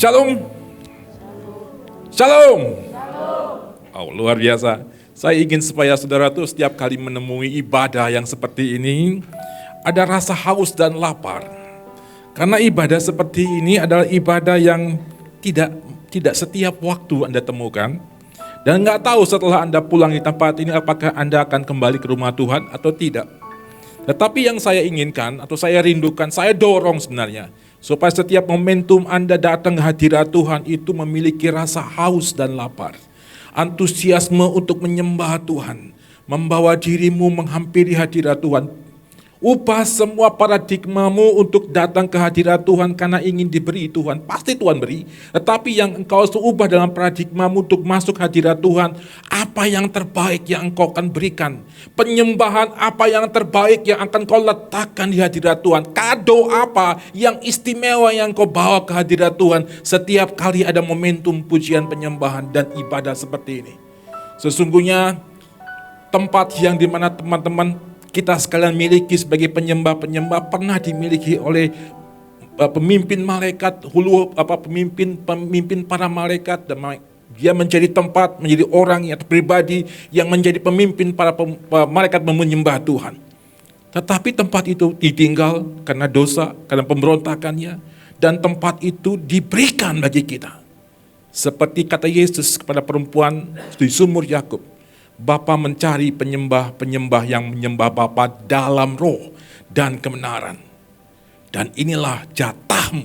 Shalom. Shalom. Oh, luar biasa. Saya ingin supaya saudara tuh setiap kali menemui ibadah yang seperti ini, ada rasa haus dan lapar. Karena ibadah seperti ini adalah ibadah yang tidak setiap waktu Anda temukan. Dan nggak tahu setelah Anda pulang di tempat ini apakah Anda akan kembali ke rumah Tuhan atau tidak. Tetapi yang saya inginkan atau saya rindukan, saya dorong sebenarnya, supaya setiap momentum Anda datang ke hadirat Tuhan itu memiliki rasa haus dan lapar. Antusiasme untuk menyembah Tuhan, membawa dirimu menghampiri hadirat Tuhan. Ubah semua paradigmamu untuk datang ke hadirat Tuhan karena ingin diberi Tuhan. Pasti Tuhan beri. Tetapi yang engkau ubah dalam paradigmamu untuk masuk hadirat Tuhan, apa yang terbaik yang engkau akan berikan. Penyembahan apa yang terbaik yang akan kau letakkan di hadirat Tuhan. Kado apa yang istimewa yang kau bawa ke hadirat Tuhan setiap kali ada momentum pujian, penyembahan dan ibadah seperti ini. Sesungguhnya tempat yang dimana teman-teman kita sekalian miliki sebagai penyembah-penyembah pernah dimiliki oleh pemimpin malaikat, pemimpin para malaikat, dan dia menjadi tempat, menjadi orang yang pribadi yang menjadi pemimpin para malaikat menyembah Tuhan. Tetapi tempat itu ditinggal karena dosa, karena pemberontakannya, dan tempat itu diberikan bagi kita. Seperti kata Yesus kepada perempuan di sumur Yakub, Bapa mencari penyembah-penyembah yang menyembah Bapa dalam roh dan kebenaran. Dan inilah jatahmu.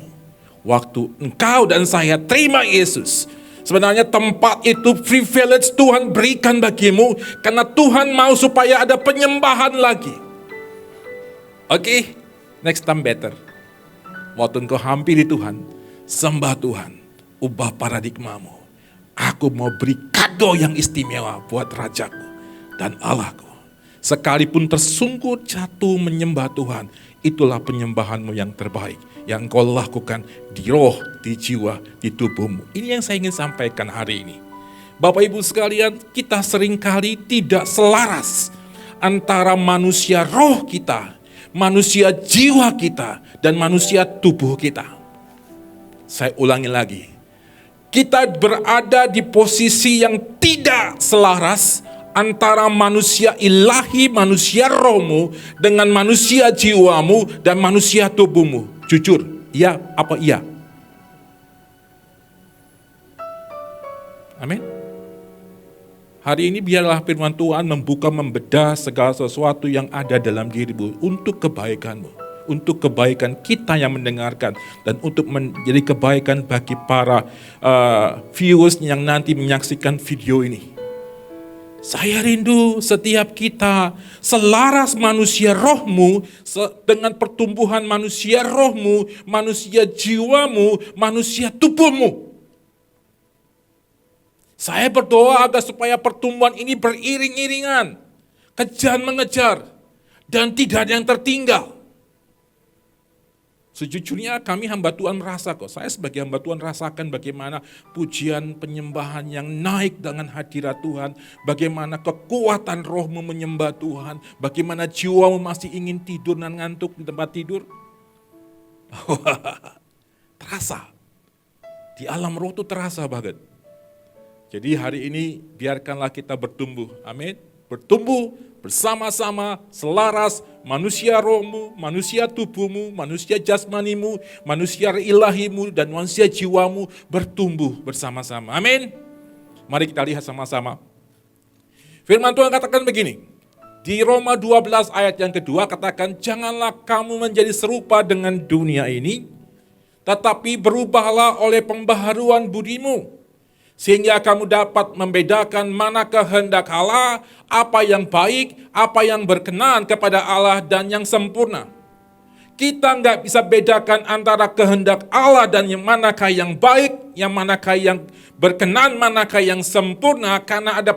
Waktu engkau dan saya terima Yesus. Sebenarnya tempat itu privilege Tuhan berikan bagimu. Karena Tuhan mau supaya ada penyembahan lagi. Oke, next time better. Waktu engkau hampiri Tuhan, sembah Tuhan, ubah paradigmamu. Aku mau beri kado yang istimewa buat Rajaku dan Allahku. Sekalipun tersungkur jatuh menyembah Tuhan, itulah penyembahanmu yang terbaik. Yang kau lakukan di roh, di jiwa, di tubuhmu. Ini yang saya ingin sampaikan hari ini. Bapak Ibu sekalian, kita seringkali tidak selaras antara manusia roh kita, manusia jiwa kita, dan manusia tubuh kita. Saya ulangi lagi. Kita berada di posisi yang tidak selaras antara manusia ilahi, manusia rohmu, dengan manusia jiwamu dan manusia tubuhmu. Jujur, iya apa iya? Amin. Hari ini biarlah firman Tuhan membedah segala sesuatu yang ada dalam dirimu untuk kebaikanmu. Untuk kebaikan kita yang mendengarkan dan untuk menjadi kebaikan bagi para viewers yang nanti menyaksikan video ini. Saya rindu setiap kita selaras manusia rohmu dengan pertumbuhan manusia rohmu, manusia jiwamu, manusia tubuhmu. Saya berdoa agar supaya pertumbuhan ini beriring-iringan, kejar mengejar, dan tidak ada yang tertinggal. Sejujurnya kami hamba Tuhan merasa kok, saya sebagai hamba Tuhan rasakan bagaimana pujian penyembahan yang naik dengan hadirat Tuhan, bagaimana kekuatan rohmu menyembah Tuhan, bagaimana jiwamu masih ingin tidur dan ngantuk di tempat tidur. Terasa, di alam roh itu terasa banget. Jadi hari ini biarkanlah kita bertumbuh, amin, bertumbuh bersama-sama, selaras, manusia rohmu, manusia tubuhmu, manusia jasmanimu, manusia ilahimu, dan manusia jiwamu bertumbuh bersama-sama. Amin. Mari kita lihat sama-sama. Firman Tuhan katakan begini, di Roma 12 ayat yang kedua katakan, janganlah kamu menjadi serupa dengan dunia ini, tetapi berubahlah oleh pembaharuan budimu, sehingga kamu dapat membedakan mana kehendak Allah, apa yang baik, apa yang berkenan kepada Allah dan yang sempurna. Kita nggak bisa bedakan antara kehendak Allah dan yang manakah yang baik, yang manakah yang berkenan, manakah yang sempurna, karena ada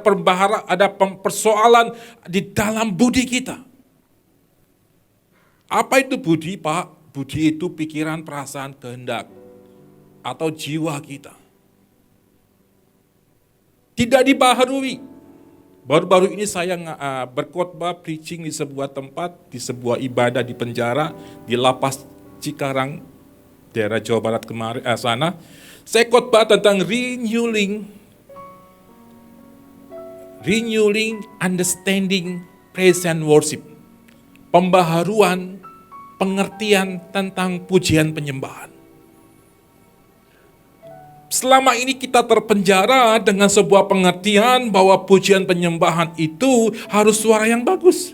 persoalan di dalam budi kita. Apa itu budi, Pak? Budi itu pikiran, perasaan, kehendak, atau jiwa kita. Tidak dibaharui. Baru-baru ini saya berkhotbah preaching di sebuah tempat, di sebuah ibadah di penjara, di lapas Cikarang, daerah Jawa Barat sana. Saya khotbah tentang renewing understanding praise and worship. Pembaharuan pengertian tentang pujian penyembahan. Selama ini kita terpenjara dengan sebuah pengertian bahwa pujian penyembahan itu harus suara yang bagus.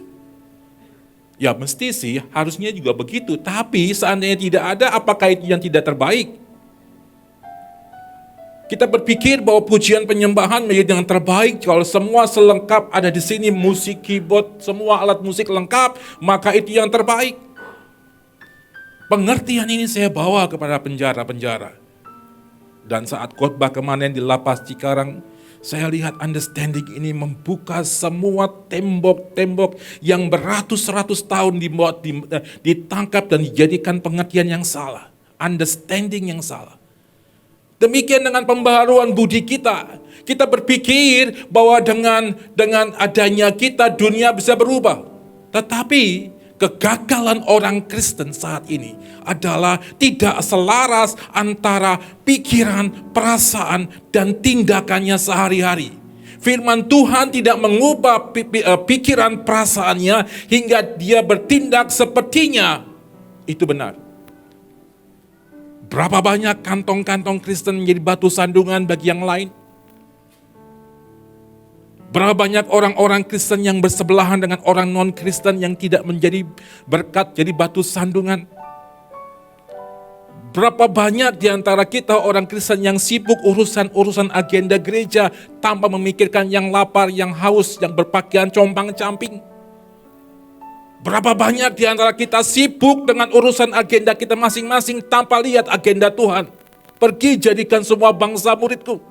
Ya mesti sih, harusnya juga begitu. Tapi seandainya tidak ada, apakah itu yang tidak terbaik? Kita berpikir bahwa pujian penyembahan menjadi yang terbaik kalau semua selengkap ada di sini, musik, keyboard, semua alat musik lengkap, maka itu yang terbaik. Pengertian ini saya bawa kepada penjara-penjara. Dan saat khotbah kemarin di Lapas Cikarang, saya lihat understanding ini membuka semua tembok-tembok yang beratus-ratus tahun ditangkap dan dijadikan pengertian yang salah, understanding yang salah. Demikian dengan pembaharuan budi kita. Kita berpikir bahwa dengan adanya kita dunia bisa berubah. Tetapi kegagalan orang Kristen saat ini adalah tidak selaras antara pikiran, perasaan, dan tindakannya sehari-hari. Firman Tuhan tidak mengubah pikiran perasaannya hingga dia bertindak sepertinya. Itu benar. Berapa banyak kantong-kantong Kristen menjadi batu sandungan bagi yang lain? Berapa banyak orang-orang Kristen yang bersebelahan dengan orang non-Kristen yang tidak menjadi berkat, jadi batu sandungan? Berapa banyak di antara kita orang Kristen yang sibuk urusan agenda gereja tanpa memikirkan yang lapar, yang haus, yang berpakaian compang-camping? Berapa banyak di antara kita sibuk dengan urusan agenda kita masing-masing tanpa lihat agenda Tuhan? Pergi jadikan semua bangsa muridku.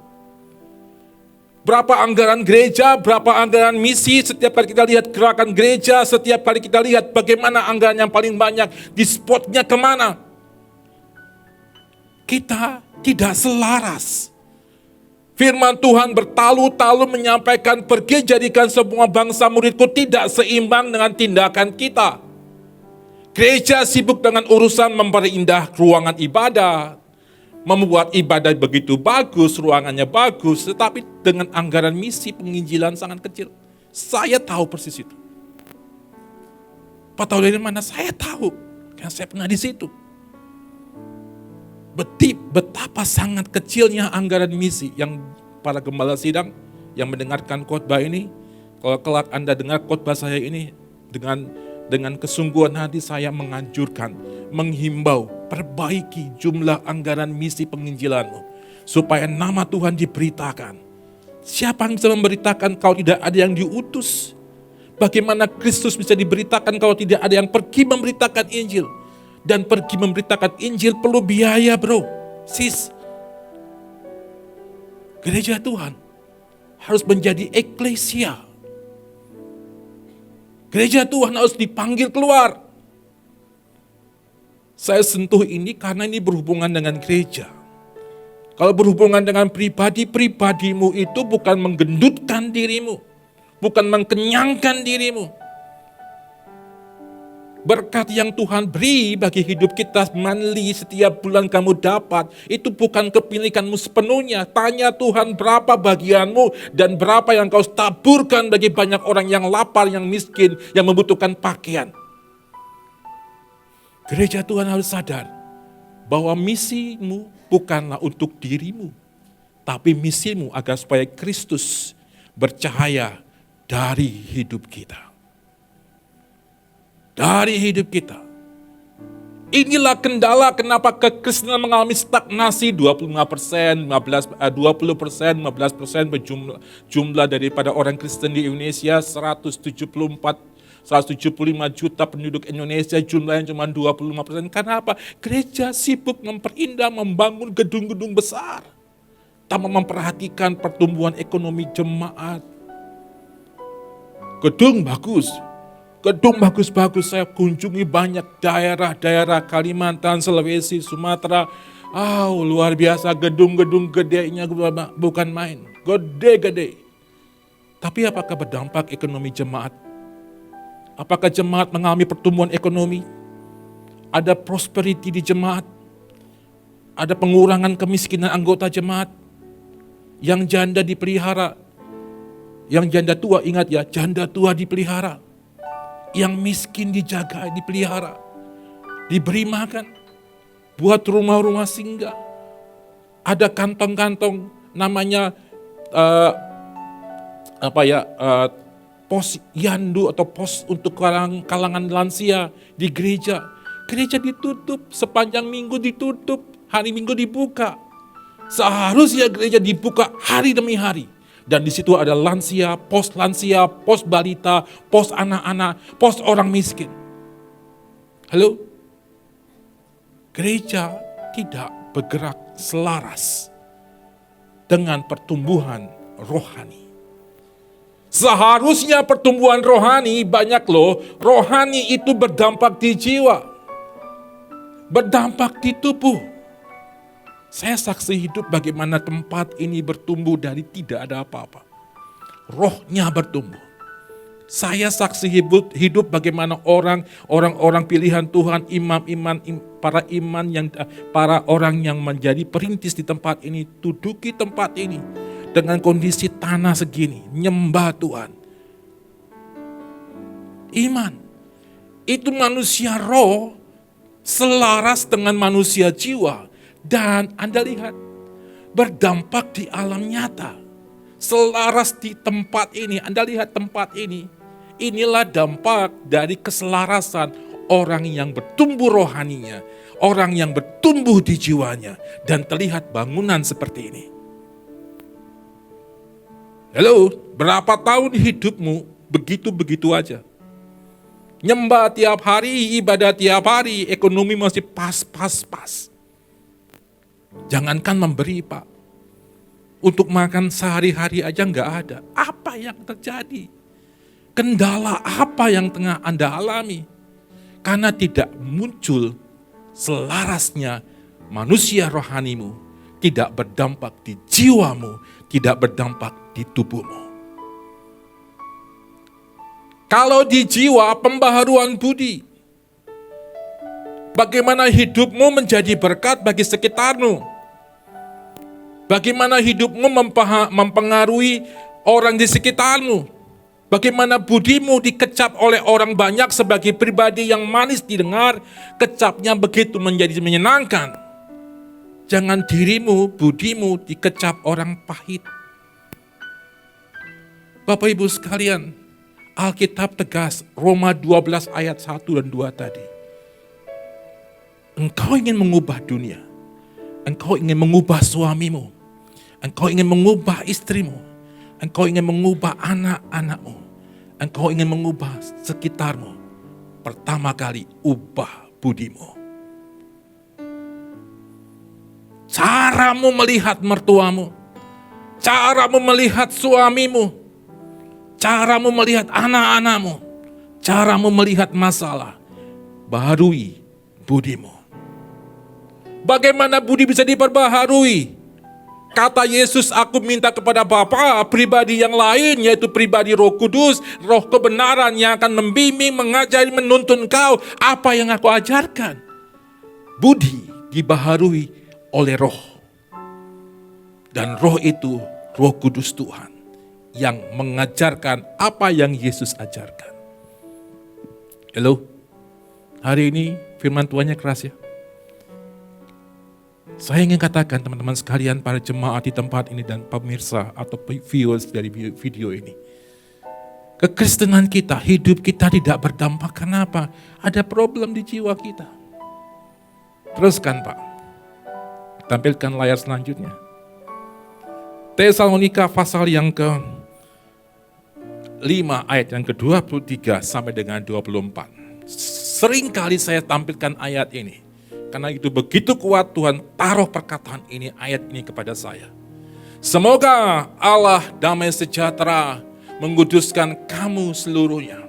Berapa anggaran gereja, berapa anggaran misi, setiap kali kita lihat gerakan gereja, setiap kali kita lihat bagaimana anggaran yang paling banyak, di spotnya kemana. Kita tidak selaras. Firman Tuhan bertalu-talu menyampaikan pergi jadikan semua bangsa muridku tidak seimbang dengan tindakan kita. Gereja sibuk dengan urusan memperindah ruangan ibadah, membuat ibadah begitu bagus, ruangannya bagus, tetapi dengan anggaran misi penginjilan sangat kecil. Saya tahu persis itu. Pak tahu dari mana? Saya tahu, karena saya pernah di situ. Betapa sangat kecilnya anggaran misi yang para gembala sidang yang mendengarkan khotbah ini. Kalau kelak Anda dengar khotbah saya ini dengan kesungguhan hati saya menganjurkan, menghimbau, perbaiki jumlah anggaran misi penginjilanmu supaya nama Tuhan diberitakan. Siapa yang bisa memberitakan kalau tidak ada yang diutus? Bagaimana Kristus bisa diberitakan kalau tidak ada yang pergi memberitakan Injil? Dan pergi memberitakan Injil perlu biaya, bro, sis. Gereja Tuhan harus menjadi eklesia. Gereja Tuhan harus dipanggil keluar. Saya sentuh ini karena ini berhubungan dengan gereja. Kalau berhubungan dengan pribadimu itu bukan menggendutkan dirimu, bukan mengkenyangkan dirimu. Berkat yang Tuhan beri bagi hidup kita monthly setiap bulan kamu dapat, itu bukan kepilihanmu sepenuhnya. Tanya Tuhan berapa bagianmu dan berapa yang kau taburkan bagi banyak orang yang lapar, yang miskin, yang membutuhkan pakaian. Gereja Tuhan harus sadar bahwa misimu bukanlah untuk dirimu, tapi misimu agar supaya Kristus bercahaya dari hidup kita. Dari hidup kita. Inilah kendala kenapa kekristenan mengalami stagnasi 25%, 15% jumlah daripada orang Kristen di Indonesia 175 juta penduduk Indonesia, jumlahnya cuma 25%. Karena apa? Gereja sibuk memperindah, membangun gedung-gedung besar tanpa memperhatikan pertumbuhan ekonomi jemaat. Gedung bagus, saya kunjungi banyak daerah-daerah Kalimantan, Sulawesi, Sumatera. Luar biasa, gedung-gedung gedenya bukan main, gede-gede. Tapi apakah berdampak ekonomi jemaat? Apakah jemaat mengalami pertumbuhan ekonomi? Ada prosperity di jemaat? Ada pengurangan kemiskinan anggota jemaat. Yang janda dipelihara. Yang janda tua, ingat ya, janda tua dipelihara. Yang miskin dijaga, dipelihara. Diberi makan. Buat rumah-rumah singgah. Ada kantong-kantong namanya pos yandu atau pos untuk kalangan lansia di gereja. Gereja ditutup, sepanjang minggu ditutup, hari Minggu dibuka. Seharusnya gereja dibuka hari demi hari. Dan di situ ada lansia, pos balita, pos anak-anak, pos orang miskin. Halo? Gereja tidak bergerak selaras dengan pertumbuhan rohani. Seharusnya pertumbuhan rohani banyak loh. Rohani itu berdampak di jiwa. Berdampak di tubuh. Saya saksi hidup bagaimana tempat ini bertumbuh dari tidak ada apa-apa. Rohnya bertumbuh. Saya saksi hidup bagaimana orang-orang pilihan Tuhan, para orang yang menjadi perintis di tempat ini, duduki tempat ini dengan kondisi tanah segini, nyembah Tuhan. Iman itu manusia roh selaras dengan manusia jiwa, dan Anda lihat berdampak di alam nyata. Selaras di tempat ini, Anda lihat tempat ini. Inilah dampak dari keselarasan orang yang bertumbuh rohaninya, orang yang bertumbuh di jiwanya, dan terlihat bangunan seperti ini. Halo, berapa tahun hidupmu begitu-begitu aja? Nyembah tiap hari, ibadah tiap hari, ekonomi masih pas. Jangankan memberi, Pak. Untuk makan sehari-hari aja nggak ada. Apa yang terjadi? Kendala apa yang tengah Anda alami? Karena tidak muncul selarasnya manusia rohanimu, tidak berdampak di jiwamu, tidak berdampak di tubuhmu. Kalau di jiwa, pembaharuan budi. Bagaimana hidupmu menjadi berkat bagi sekitarmu? Bagaimana hidupmu mempengaruhi orang di sekitarmu? Bagaimana budimu dikecap oleh orang banyak sebagai pribadi yang manis didengar, kecapnya begitu menjadi menyenangkan. Jangan dirimu, budimu dikecap orang pahit. Bapak Ibu sekalian, Alkitab tegas, Roma 12 ayat 1 dan 2 tadi. Engkau ingin mengubah dunia. Engkau ingin mengubah suamimu. Engkau ingin mengubah istrimu. Engkau ingin mengubah anak-anakmu. Engkau ingin mengubah sekitarmu. Pertama kali, ubah budimu. Caramu melihat mertuamu. Caramu melihat suamimu. Caramu melihat anak-anakmu. Caramu melihat masalah. Baharui budimu. Bagaimana budi bisa diperbaharui? Kata Yesus, aku minta kepada Bapa pribadi yang lain, yaitu pribadi Roh Kudus, Roh kebenaran yang akan membimbing, mengajari, menuntun kau apa yang aku ajarkan. Budi dibaharui oleh Roh. Dan Roh itu Roh Kudus Tuhan yang mengajarkan apa yang Yesus ajarkan. Halo, hari ini firman Tuhannya keras ya. Saya ingin katakan teman-teman sekalian, para jemaat di tempat ini dan pemirsa atau viewers dari video ini. Kekristenan kita, hidup kita tidak berdampak. Kenapa? Ada problem di jiwa kita. Teruskan Pak. Tampilkan layar selanjutnya. Tesalonika pasal yang ke-5 ayat yang ke-23 sampai dengan 24. Seringkali saya tampilkan ayat ini. Karena itu begitu kuat Tuhan taruh perkataan ini, ayat ini kepada saya. Semoga Allah damai sejahtera menguduskan kamu seluruhnya.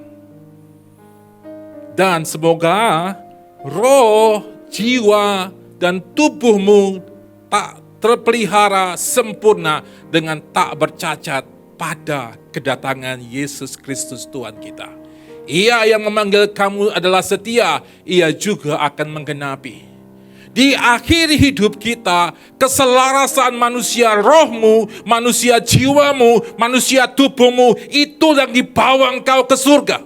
Dan semoga roh, jiwa, dan tubuhmu tak terpelihara sempurna dengan tak bercacat pada kedatangan Yesus Kristus Tuhan kita. Ia yang memanggil kamu adalah setia, ia juga akan menggenapi. Di akhir hidup kita, keselarasan manusia rohmu, manusia jiwamu, manusia tubuhmu, itu yang dibawa engkau ke surga.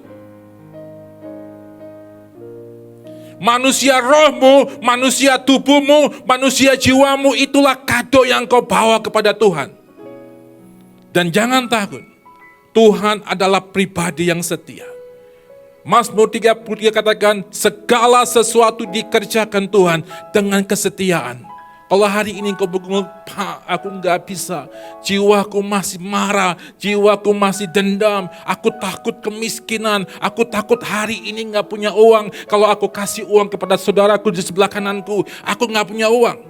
Manusia rohmu, manusia tubuhmu, manusia jiwamu, itulah kado yang kau bawa kepada Tuhan. Dan jangan takut, Tuhan adalah pribadi yang setia. Mazmur 33 katakan, segala sesuatu dikerjakan Tuhan dengan kesetiaan. Kalau hari ini kau bergumul, Pak, aku nggak bisa, jiwaku masih marah, jiwaku masih dendam, aku takut kemiskinan, aku takut hari ini nggak punya uang. Kalau aku kasih uang kepada saudaraku di sebelah kananku, aku nggak punya uang.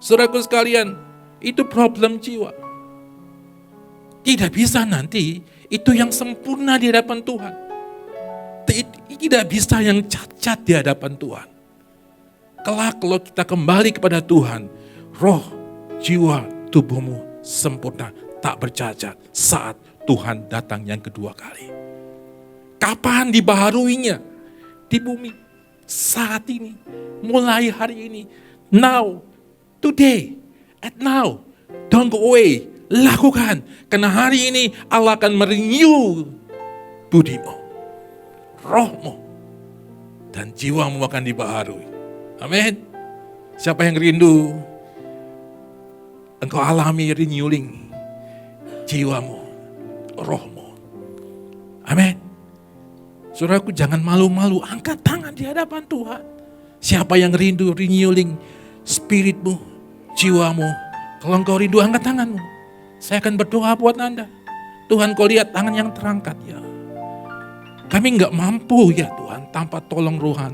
Saudaraku sekalian, itu problem jiwa. Tidak bisa nanti, itu yang sempurna di hadapan Tuhan. Tidak bisa yang cacat di hadapan Tuhan. Kelak kalau kita kembali kepada Tuhan, roh, jiwa, tubuhmu sempurna, tak bercacat saat Tuhan datang yang kedua kali. Kapan dibaharuinya? Di bumi. Saat ini. Mulai hari ini. Now. Today. At now. Don't go away. Lakukan. Karena hari ini Allah akan merenew budimu, rohmu, dan jiwamu akan dibaharui. Amin. Siapa yang rindu engkau alami renewing jiwamu, rohmu. Amin. Saudaraku, jangan malu-malu, angkat tangan di hadapan Tuhan. Siapa yang rindu renewing spiritmu, jiwamu, kalau engkau rindu, angkat tanganmu. Saya akan berdoa buat Anda. Tuhan, kau lihat tangan yang terangkat ya. Kami enggak mampu ya Tuhan tanpa tolong Rohan.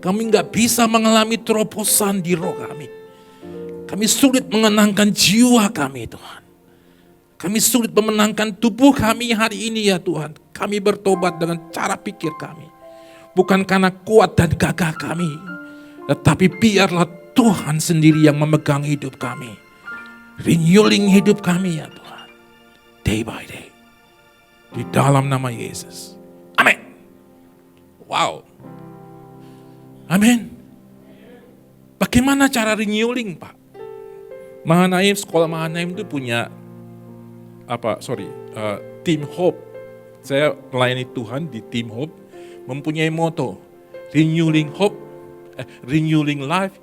Kami enggak bisa mengalami terobosan di roh kami. Kami sulit mengenangkan jiwa kami Tuhan. Kami sulit memenangkan tubuh kami hari ini ya Tuhan. Kami bertobat dengan cara pikir kami. Bukan karena kuat dan gagah kami. Tetapi biarlah Tuhan sendiri yang memegang hidup kami. Renewing hidup kami ya Tuhan. Day by day. Di dalam nama Yesus. Amin. Wow. Amin. Bagaimana cara renewing, Pak? Mahanaim, sekolah Mahanaim itu punya Team Hope. Saya melayani Tuhan di Team Hope, mempunyai moto renewing hope, renewing life,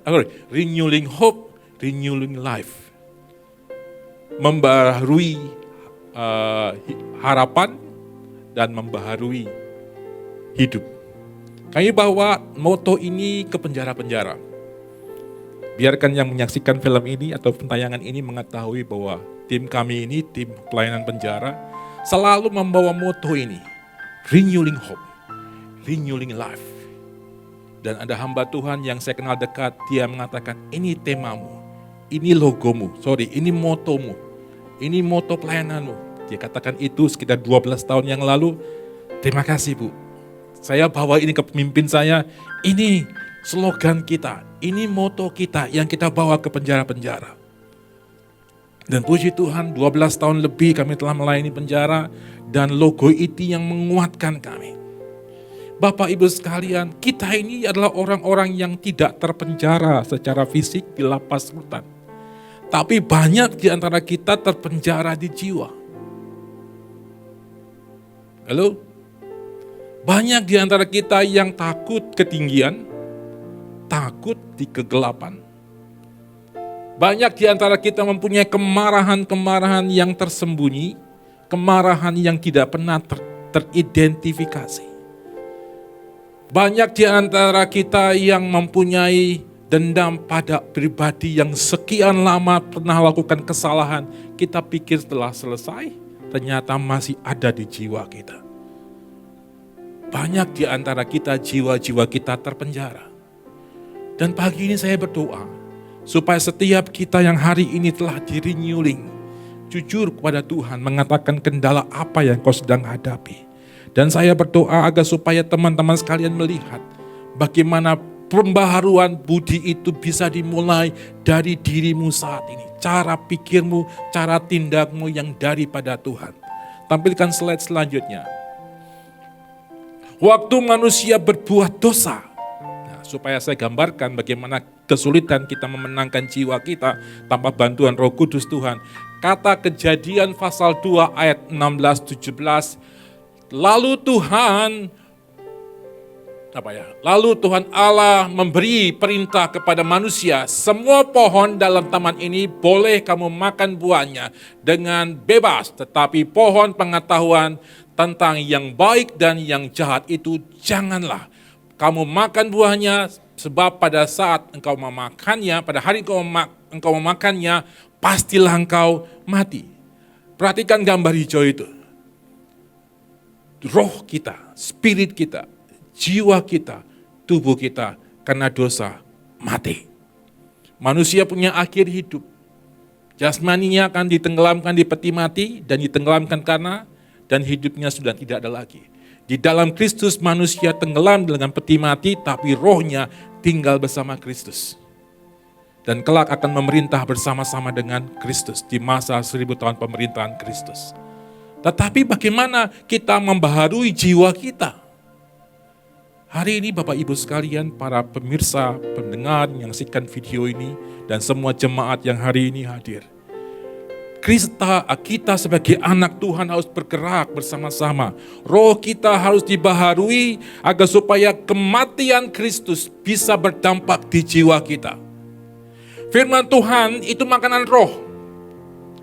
renewing hope, renewing life. Membaharui harapan dan membaharui hidup. Kami bawa moto ini ke penjara-penjara. Biarkan yang menyaksikan film ini atau pentayangan ini mengetahui bahwa tim kami ini, tim pelayanan penjara, selalu membawa moto ini. Renewing hope, renewing life. Dan ada hamba Tuhan yang saya kenal dekat, dia mengatakan, ini temamu, ini logomu, ini motomu, ini moto pelayananmu. Dia katakan itu sekitar 12 tahun yang lalu. Terima kasih Bu. Saya bawa ini ke pemimpin saya, ini slogan kita, ini moto kita yang kita bawa ke penjara-penjara. Dan puji Tuhan 12 tahun lebih kami telah melayani penjara dan logo itu yang menguatkan kami. Bapak Ibu sekalian, kita ini adalah orang-orang yang tidak terpenjara secara fisik di lapas rutan. Tapi banyak di antara kita terpenjara di jiwa. Halo? Banyak di antara kita yang takut ketinggian, takut di kegelapan. Banyak di antara kita mempunyai kemarahan-kemarahan yang tersembunyi, kemarahan yang tidak pernah teridentifikasi. Banyak di antara kita yang mempunyai dendam pada pribadi yang sekian lama pernah lakukan kesalahan. Kita pikir setelah selesai, ternyata masih ada di jiwa kita. Banyak di antara kita, jiwa-jiwa kita terpenjara. Dan pagi ini saya berdoa, supaya setiap kita yang hari ini telah di-renewing, jujur kepada Tuhan, mengatakan kendala apa yang kau sedang hadapi. Dan saya berdoa agar supaya teman-teman sekalian melihat, bagaimana pembaharuan budi itu bisa dimulai dari dirimu saat ini. Cara pikirmu, cara tindakmu yang daripada Tuhan. Tampilkan slide selanjutnya. Waktu manusia berbuat dosa, supaya saya gambarkan bagaimana kesulitan kita memenangkan jiwa kita tanpa bantuan Roh Kudus Tuhan. Kata Kejadian pasal 2 ayat 16-17, lalu Tuhan Allah memberi perintah kepada manusia, semua pohon dalam taman ini boleh kamu makan buahnya dengan bebas, tetapi pohon pengetahuan tentang yang baik dan yang jahat itu janganlah kamu makan buahnya, sebab pada saat engkau memakannya, pada hari engkau memakannya, pastilah engkau mati. Perhatikan gambar hijau itu. Roh kita, spirit kita, jiwa kita, tubuh kita, karena dosa mati. Manusia punya akhir hidup. Jasmaninya akan ditenggelamkan di peti mati dan ditenggelamkan dan hidupnya sudah tidak ada lagi. Di dalam Kristus manusia tenggelam dengan peti mati, tapi rohnya tinggal bersama Kristus. Dan kelak akan memerintah bersama-sama dengan Kristus di masa 1000 tahun pemerintahan Kristus. Tetapi bagaimana kita membaharui jiwa kita? Hari ini Bapak Ibu sekalian, para pemirsa, pendengar yang menyaksikan video ini, dan semua jemaat yang hari ini hadir. Kita sebagai anak Tuhan harus bergerak bersama-sama. Roh kita harus dibaharui agar supaya kematian Kristus bisa berdampak di jiwa kita. Firman Tuhan itu makanan roh.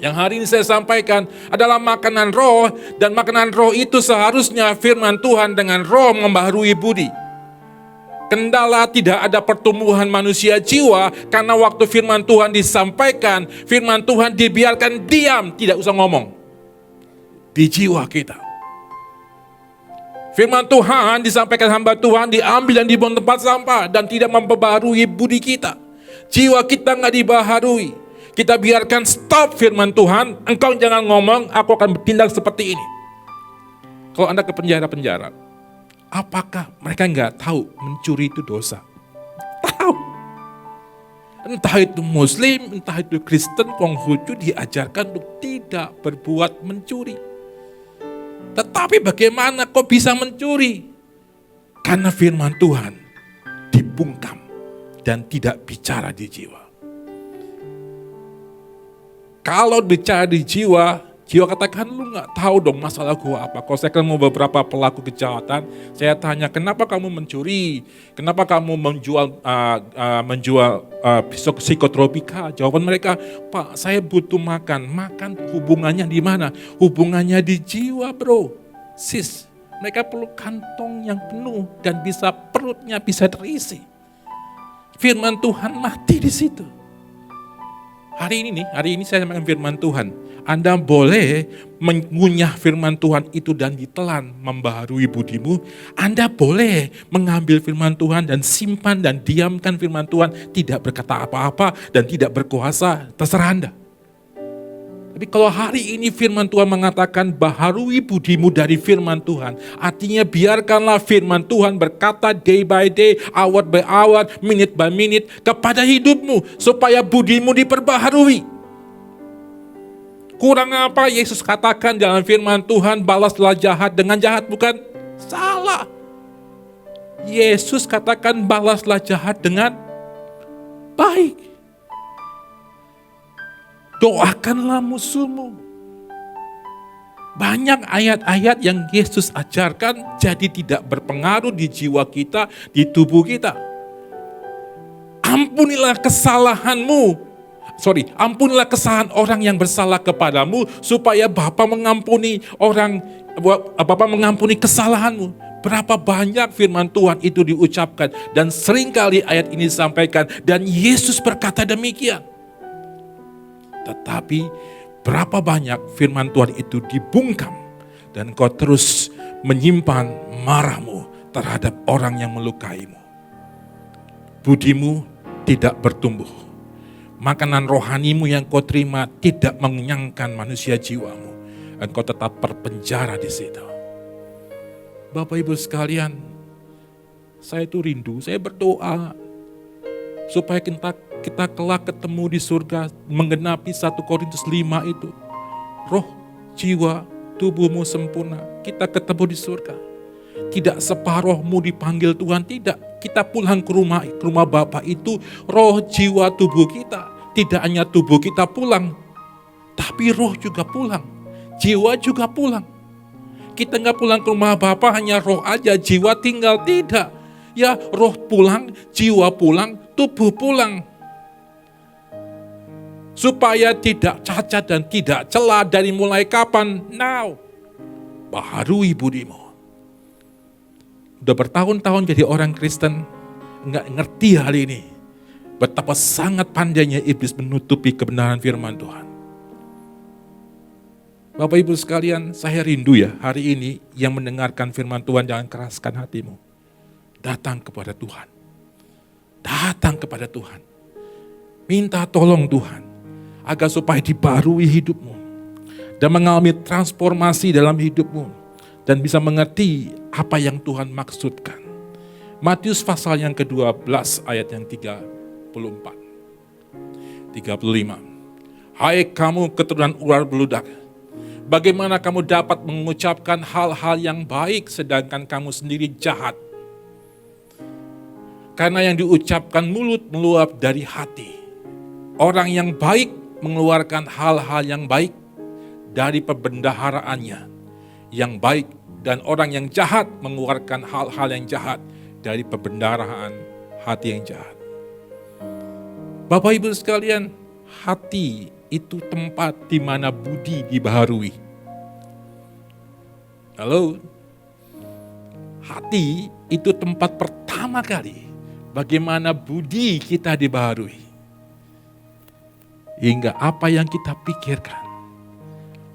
Yang hari ini saya sampaikan adalah makanan roh, dan makanan roh itu seharusnya firman Tuhan dengan roh membaharui budi. Kendala tidak ada pertumbuhan manusia jiwa karena waktu firman Tuhan disampaikan, firman Tuhan dibiarkan diam, tidak usah ngomong. Di jiwa kita. Firman Tuhan disampaikan hamba Tuhan diambil dan dibuang tempat sampah dan tidak memperbaharui budi kita. Jiwa kita nggak dibaharui. Kita biarkan stop firman Tuhan, engkau jangan ngomong, aku akan bertindak seperti ini. Kalau Anda ke penjara-penjara, apakah mereka nggak tahu mencuri itu dosa? Tahu. Entah itu Muslim, entah itu Kristen, Konghucu diajarkan untuk tidak berbuat mencuri. Tetapi bagaimana kok bisa mencuri? Karena firman Tuhan dibungkam dan tidak bicara di jiwa. Kalau bicara di jiwa katakan, lu gak tahu dong masalah gua apa. Kalau saya ketemu beberapa pelaku kejahatan, saya tanya, kenapa kamu mencuri? Kenapa kamu menjual psikotropika? Jawaban mereka, Pak, saya butuh makan. Makan hubungannya di mana? Hubungannya di jiwa, bro. Sis, mereka perlu kantong yang penuh dan perutnya bisa terisi. Firman Tuhan mati di situ. Hari ini saya sampaikan firman Tuhan. Anda boleh mengunyah firman Tuhan itu dan ditelan, membaharui budimu. Anda boleh mengambil firman Tuhan dan simpan dan diamkan firman Tuhan, tidak berkata apa-apa dan tidak berkuasa, terserah Anda. Tapi kalau hari ini firman Tuhan mengatakan baharui budimu dari firman Tuhan, artinya biarkanlah firman Tuhan berkata day by day, hour by hour, minute by minute kepada hidupmu supaya budimu diperbaharui. Kurang apa Yesus katakan dalam firman Tuhan, balaslah jahat dengan jahat, bukan? Salah. Yesus katakan balaslah jahat dengan baik. Doakanlah musuhmu. Banyak ayat-ayat yang Yesus ajarkan jadi tidak berpengaruh di jiwa kita, di tubuh kita. Ampunilah kesalahan orang yang bersalah kepadamu, supaya Bapa mengampuni kesalahanmu. Berapa banyak firman Tuhan itu diucapkan, dan seringkali ayat ini disampaikan, dan Yesus berkata demikian. Tetapi berapa banyak firman Tuhan itu dibungkam dan kau terus menyimpan marahmu terhadap orang yang melukaimu. Budimu tidak bertumbuh. Makanan rohanimu yang kau terima tidak mengenyangkan manusia jiwamu. Dan kau tetap berpenjara di situ. Bapak Ibu sekalian, saya itu rindu, saya berdoa supaya kita kelak ketemu di surga menggenapi 1 Korintus 5 itu. Roh, jiwa, tubuhmu sempurna. Kita ketemu di surga. Tidak separuhmu dipanggil Tuhan, tidak. kita pulang ke rumah Bapa itu roh, jiwa, tubuh kita. Tidak hanya tubuh kita pulang, tapi roh juga pulang, jiwa juga pulang. Kita nggak pulang ke rumah Bapa hanya roh aja, jiwa tinggal, tidak. Ya, roh pulang, jiwa pulang, tubuh pulang. Supaya tidak cacat dan tidak celah dari mulai kapan? Now. Baharui budimu. Udah bertahun-tahun jadi orang Kristen, nggak ngerti hal ini. Betapa sangat pandainya iblis menutupi kebenaran firman Tuhan. Bapak Ibu sekalian, saya rindu ya hari ini yang mendengarkan firman Tuhan, jangan keraskan hatimu. Datang kepada Tuhan. Datang kepada Tuhan. Minta tolong Tuhan, agar supaya dibarui hidupmu. Dan mengalami transformasi dalam hidupmu. Dan bisa mengerti apa yang Tuhan maksudkan. Matius pasal yang ke-12 ayat yang 34. 35. Hai kamu keturunan ular beludak, bagaimana kamu dapat mengucapkan hal-hal yang baik sedangkan kamu sendiri jahat? Karena yang diucapkan mulut meluap dari hati. Orang yang baik mengeluarkan hal-hal yang baik dari pembendaharaannya yang baik, dan orang yang jahat mengeluarkan hal-hal yang jahat dari pembendaharaan hati yang jahat. Bapak Ibu sekalian, hati itu tempat di mana budi dibaharui. Halo? Hati itu tempat pertama kali bagaimana budi kita dibaharui. Hingga apa yang kita pikirkan,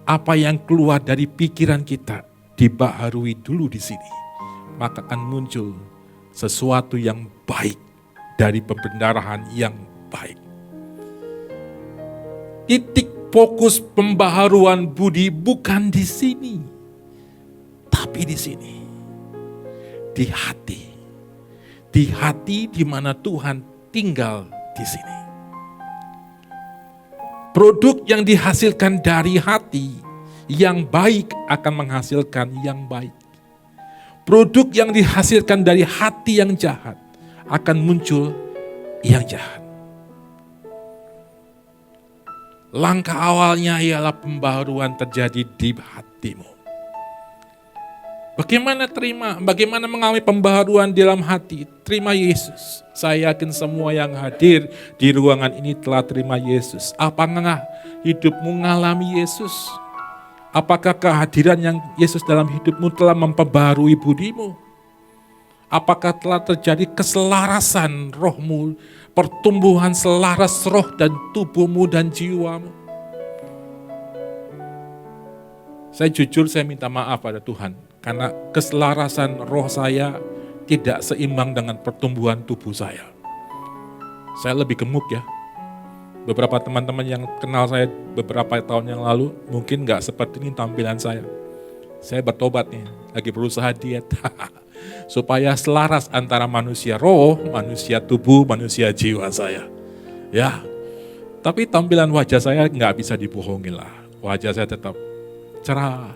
apa yang keluar dari pikiran kita dibaharui dulu di sini. Maka akan muncul sesuatu yang baik dari pembendarahan yang baik. Titik fokus pembaharuan budi bukan di sini, tapi di sini. Di hati. Di hati di mana Tuhan tinggal di sini. Produk yang dihasilkan dari hati yang baik akan menghasilkan yang baik. Produk yang dihasilkan dari hati yang jahat akan muncul yang jahat. Langkah awalnya ialah pembaharuan terjadi di hatimu. Bagaimana terima? Bagaimana mengalami pembaharuan di dalam hati? Terima Yesus. Saya yakin semua yang hadir di ruangan ini telah terima Yesus. Apakah hidupmu mengalami Yesus? Apakah kehadiran yang Yesus dalam hidupmu telah memperbaharui budimu? Apakah telah terjadi keselarasan rohmu, pertumbuhan selaras roh dan tubuhmu dan jiwamu? Saya jujur, saya minta maaf pada Tuhan. Karena keselarasan roh saya tidak seimbang dengan pertumbuhan tubuh saya. Saya lebih gemuk ya. Beberapa teman-teman yang kenal saya beberapa tahun yang lalu, mungkin gak seperti ini tampilan saya. Saya bertobat nih, lagi berusaha diet. Supaya selaras antara manusia roh, manusia tubuh, manusia jiwa saya. Ya, tapi tampilan wajah saya gak bisa dibohongin lah. Wajah saya tetap cerah,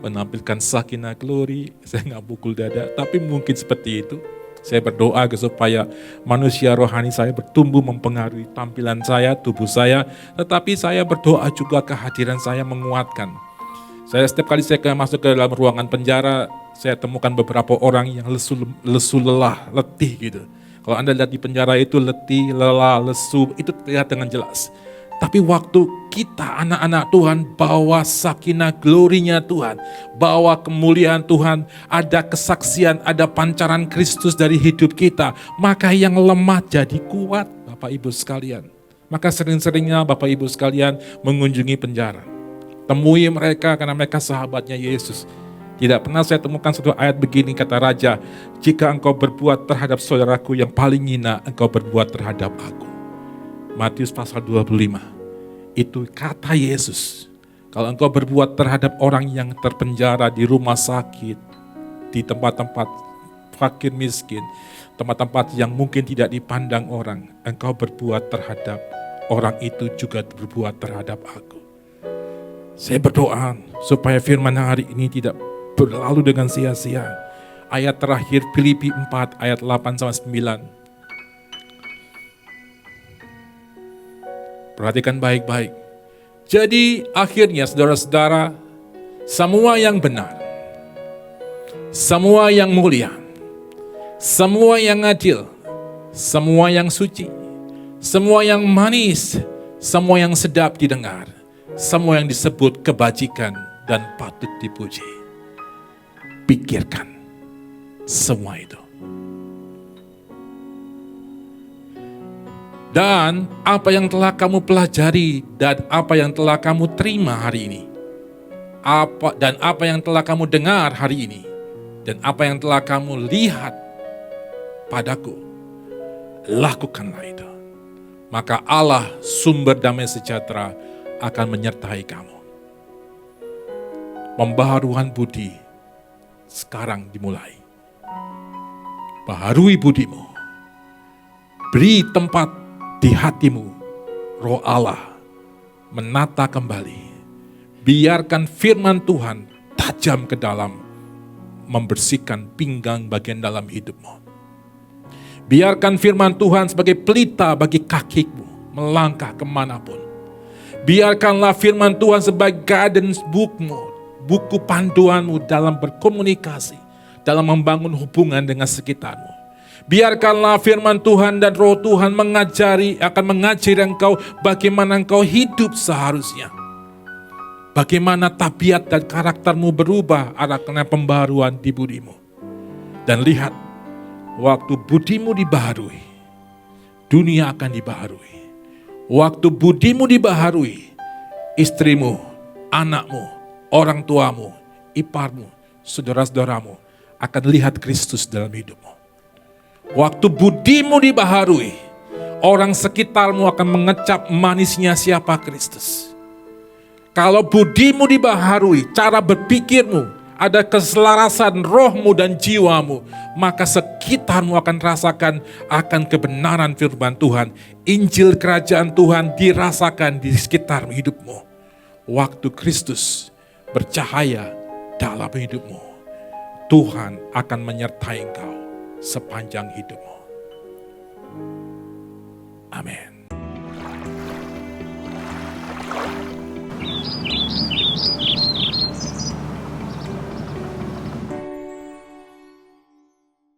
menampilkan sakinah glory, saya nggak pukul dada, tapi mungkin seperti itu. Saya berdoa supaya manusia rohani saya bertumbuh mempengaruhi tampilan saya, tubuh saya, tetapi saya berdoa juga kehadiran saya menguatkan. Setiap kali saya masuk ke dalam ruangan penjara, saya temukan beberapa orang yang lesu lelah, letih gitu. Kalau Anda lihat di penjara itu letih, lelah, lesu, itu terlihat dengan jelas. Tapi waktu kita anak-anak Tuhan bawa sakinah glorinya Tuhan, bawa kemuliaan Tuhan, ada kesaksian, ada pancaran Kristus dari hidup kita, maka yang lemah jadi kuat, Bapak Ibu sekalian. Maka sering-seringnya Bapak Ibu sekalian mengunjungi penjara. Temui mereka karena mereka sahabatnya Yesus. Tidak pernah saya temukan satu ayat begini, kata Raja, jika engkau berbuat terhadap saudaraku yang paling hina, engkau berbuat terhadap aku. Matius pasal 25, itu kata Yesus. Kalau engkau berbuat terhadap orang yang terpenjara di rumah sakit, di tempat-tempat fakir miskin, tempat-tempat yang mungkin tidak dipandang orang, engkau berbuat terhadap orang itu juga berbuat terhadap aku. Saya berdoa supaya firman hari ini tidak berlalu dengan sia-sia. ayat terakhir Filipi 4 ayat 8-9. Perhatikan baik-baik. Jadi akhirnya saudara-saudara, semua yang benar, semua yang mulia, semua yang adil, semua yang suci, semua yang manis, semua yang sedap didengar, semua yang disebut kebajikan dan patut dipuji. Pikirkan semua itu. Dan apa yang telah kamu pelajari dan apa yang telah kamu terima hari ini, apa yang telah kamu dengar hari ini, dan apa yang telah kamu lihat padaku, lakukanlah itu. Maka Allah sumber damai sejahtera akan menyertai kamu. Pembaharuan budi sekarang dimulai. Baharui budimu. Beri tempat di hatimu, Roh Allah menata kembali. Biarkan firman Tuhan tajam ke dalam, membersihkan pinggang bagian dalam hidupmu. Biarkan firman Tuhan sebagai pelita bagi kakimu, melangkah kemanapun. Biarkanlah firman Tuhan sebagai guidance bookmu, buku panduanmu dalam berkomunikasi, dalam membangun hubungan dengan sekitarmu. Biarkanlah firman Tuhan dan Roh Tuhan akan mengajari engkau bagaimana engkau hidup seharusnya. Bagaimana tabiat dan karaktermu berubah karena pembaharuan di budimu. Dan lihat, waktu budimu dibaharui, dunia akan dibaharui. Waktu budimu dibaharui, istrimu, anakmu, orang tuamu, iparmu, saudara-saudaramu akan lihat Kristus dalam hidupmu. Waktu budimu dibaharui, orang sekitarmu akan mengecap manisnya siapa Kristus. Kalau budimu dibaharui, cara berpikirmu, ada keselarasan rohmu dan jiwamu, maka sekitarmu akan rasakan akan kebenaran firman Tuhan. Injil kerajaan Tuhan dirasakan di sekitar hidupmu. Waktu Kristus bercahaya dalam hidupmu, Tuhan akan menyertai engkau sepanjang hidupmu.